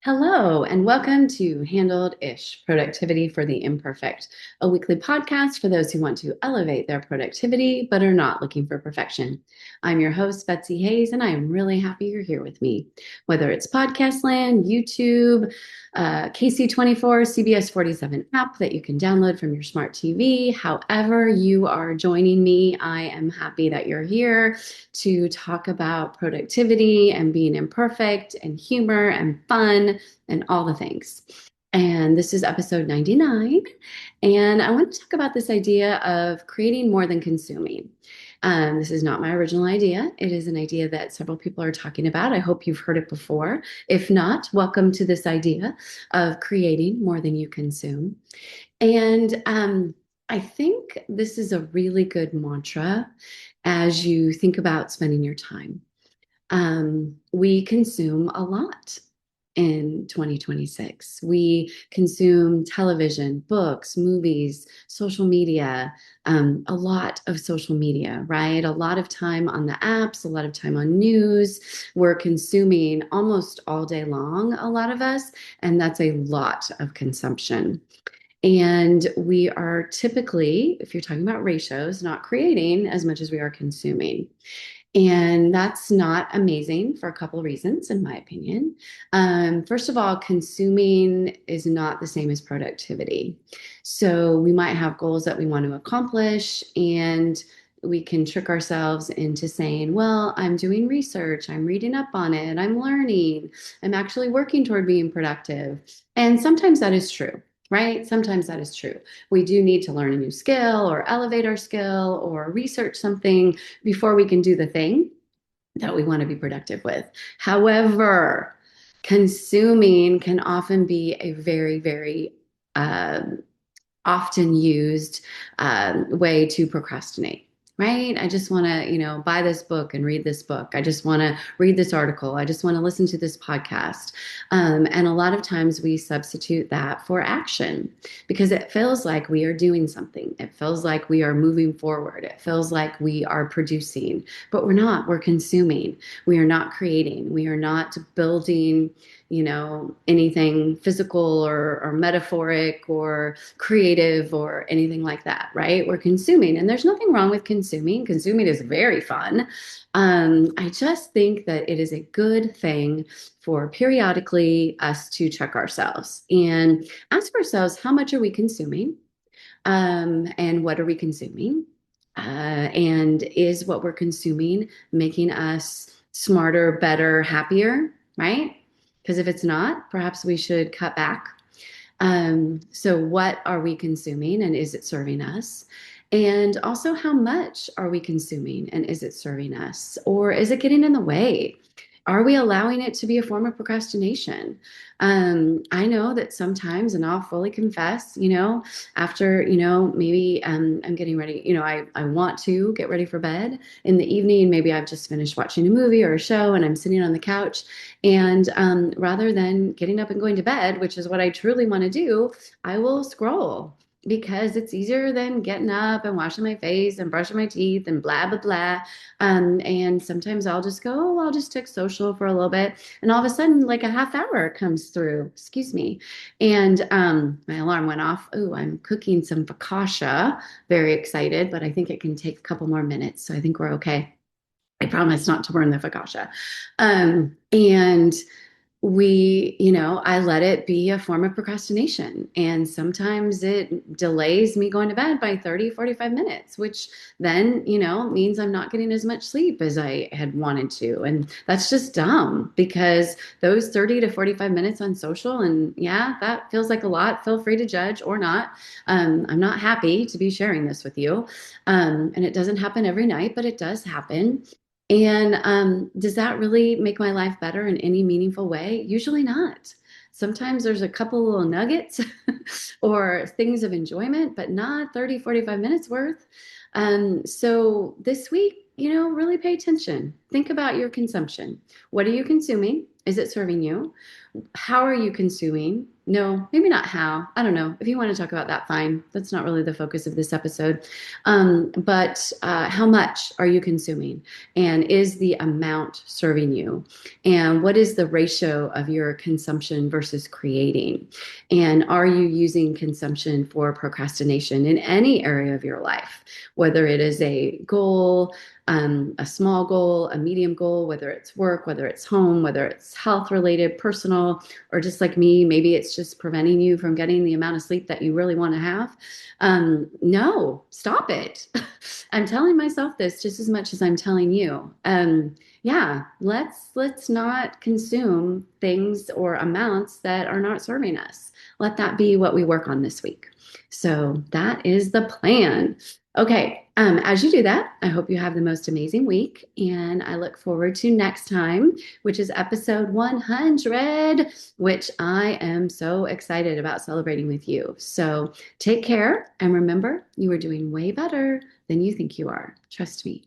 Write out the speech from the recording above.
Hello, and welcome to Handled Ish Productivity for the Imperfect, a weekly podcast for those who want to elevate their productivity but are not looking for perfection. I'm your host, Betsy Hayes, and I am really happy you're here with me. Whether it's Podcast Land, YouTube, KC24, CBS 47 app that you can download from your smart TV, however you are joining me, I am happy that you're here to talk about productivity and being imperfect and humor and fun and all the things. And this is episode 99. And I want to talk about this idea of creating more than consuming. This is not my original idea. It is an idea that several people are talking about. I hope you've heard it before. If not, welcome to this idea of creating more than you consume. And I think this is a really good mantra as you think about spending your time. We consume a lot in 2026. We consume television, books, movies, social media, a lot of social media, right? A lot of time on the apps, a lot of time on news. We're consuming almost all day long, a lot of us, and that's a lot of consumption. And we are typically, if you're talking about ratios, not creating as much as we are consuming. And that's not amazing for a couple of reasons, in my opinion. First of all, consuming is not the same as productivity. So we might have goals that we want to accomplish, and we can trick ourselves into saying, well, I'm doing research, I'm reading up on it, I'm learning, I'm actually working toward being productive. And sometimes that is true. Right? Sometimes that is true. We do need to learn a new skill or elevate our skill or research something before we can do the thing that we want to be productive with. However, consuming can often be a very, very often used way to procrastinate. Right? I just want to, buy this book and read this book. I just want to read this article. I just want to listen to this podcast. And a lot of times we substitute that for action because it feels like we are doing something. It feels like we are moving forward. It feels like we are producing, but we're not. We're consuming. We are not creating. We are not building, anything physical or metaphoric or creative or anything like that, right? We're consuming, and there's nothing wrong with consuming. Consuming is very fun. I just think that it is a good thing for periodically us to check ourselves and ask ourselves, how much are we consuming? And what are we consuming? And is what we're consuming making us smarter, better, happier, right? Because if it's not, perhaps we should cut back. So, what are we consuming and is it serving us? And also, how much are we consuming and is it serving us? Or is it getting in the way? Are we allowing it to be a form of procrastination? I know that sometimes, and I'll fully confess, after, maybe I'm getting ready, I want to get ready for bed in the evening. Maybe I've just finished watching a movie or a show and I'm sitting on the couch. And rather than getting up and going to bed, which is what I truly want to do, I will scroll because it's easier than getting up and washing my face and brushing my teeth and blah, blah, blah. And sometimes I'll just go, oh, I'll just check social for a little bit. And all of a sudden, like a half hour comes through, excuse me. And my alarm went off. Oh, I'm cooking some focaccia. Very excited, but I think it can take a couple more minutes. So I think we're okay. I promise not to burn the focaccia. And I let it be a form of procrastination. And sometimes it delays me going to bed by 30, 45 minutes, which then, means I'm not getting as much sleep as I had wanted to. And that's just dumb because those 30 to 45 minutes on social, and yeah, that feels like a lot. Feel free to judge or not. I'm not happy to be sharing this with you. And it doesn't happen every night, but it does happen. And does that really make my life better in any meaningful way? Usually not. Sometimes there's a couple little nuggets or things of enjoyment, but not 30, 45 minutes worth. So this week, really pay attention. Think about your consumption. What are you consuming? Is it serving you? How are you consuming? no, maybe not how. I don't know. If you want to talk about that, fine. That's not really the focus of this episode. But how much are you consuming? And is the amount serving you? And what is the ratio of your consumption versus creating? And are you using consumption for procrastination in any area of your life, whether it is a goal, a small goal, a medium goal, whether it's work, whether it's home, whether it's health related, personal, or just like me, maybe it's just preventing you from getting the amount of sleep that you really want to have. No, stop it. I'm telling myself this just as much as I'm telling you. Yeah, let's not consume things or amounts that are not serving us. Let that be what we work on this week. So that is the plan. Okay, as you do that, I hope you have the most amazing week, and I look forward to next time, which is episode 100, which I am so excited about celebrating with you. So take care, and remember, you are doing way better than you think you are. Trust me.